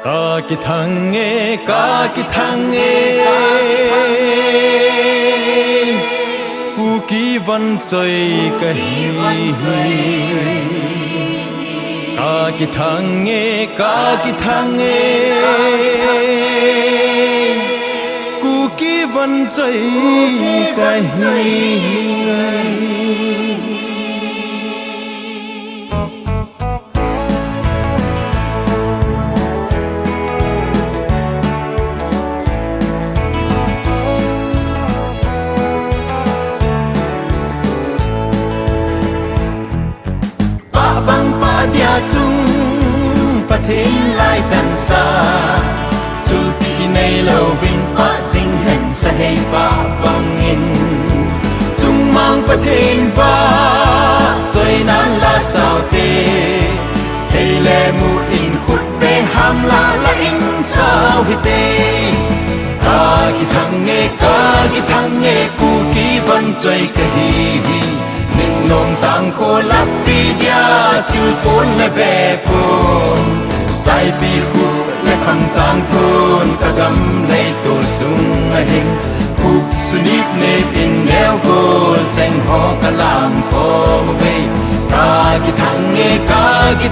ka ki thang e ku ki van choi ka hi ka ki thang e ku ki van choi ka hi dia chung pathin lai tan sa chulti nei lo bin pa jing hen sa hei pa bangin chung mang pathin ba choi nan la sao te hei le mu in khut be ham la in sao hi te ka ki thang nge ku ki van choi ka hi nôm tang khô lap pi dia siêu phun le be po sai pi khu le khang tang thôn ka gam le to sung a hing khu sunip ne in neo go cheng ho ka lam ko be ka ki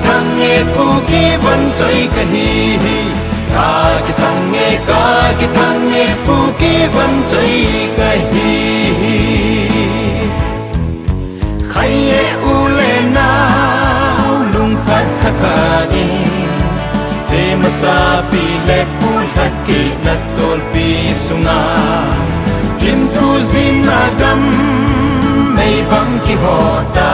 thang nge ku ki ban choi ka hi ka ki thang nge ku ki ban choi ka hi khai e u le na lung khat kha di je masa pi le pu hakki na tol pi sunga kim thu zin na gam mei bang ki hota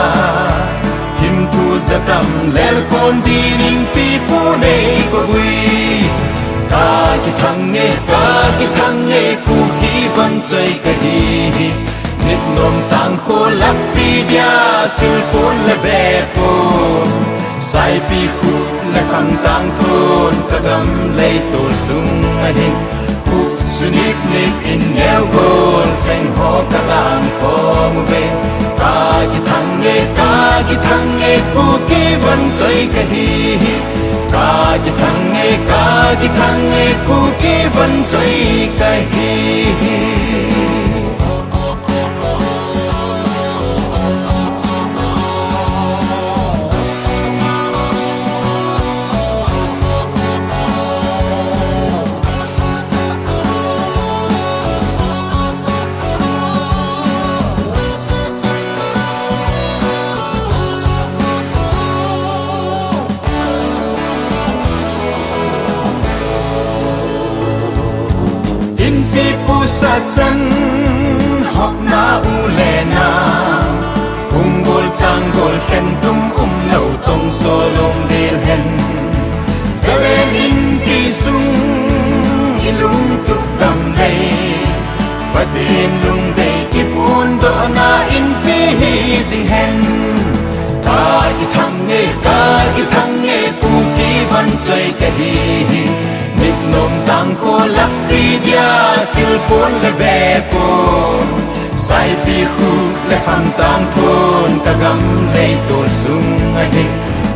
kim thu zakam lel kon di ring pi pu nei ko gui ka ki thang nge ku ki ban chai ka hi nit nom tang khô lap pi dia sil phun le be po sai pi khu le khang tang thôn ka gam le to sung a hin khu sunip nit in neo gol cheng ho ka lam ko mu be ka ki thang nge ku ki ban choi ka hi ka ki thang nge ku ki ban choi ka hi sa chân học na u le na hung gol chang gol khen tum lâu tông so long del hen zalen in ti sung ilung tu dam dei patin lung dei ki pun do na in pi hi jing hen ka ki thang nge tu ki ban choi ka hi nit nom tang khô lap pi dia sil pon le be po sai pi khu le khang tang thôn ka gam le to sung a hing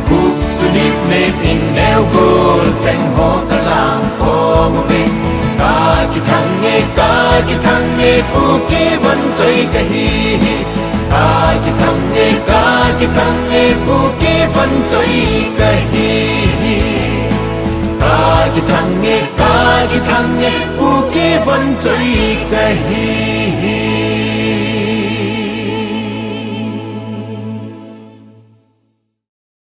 ku sunip ne in neo gol cheng ho ka lang po mo be ka ki thang nge ku ki ban choi ka hi ka ki thang nge ku ki ban choi ka hi ka ki thang nge ku ki ban choi ka hi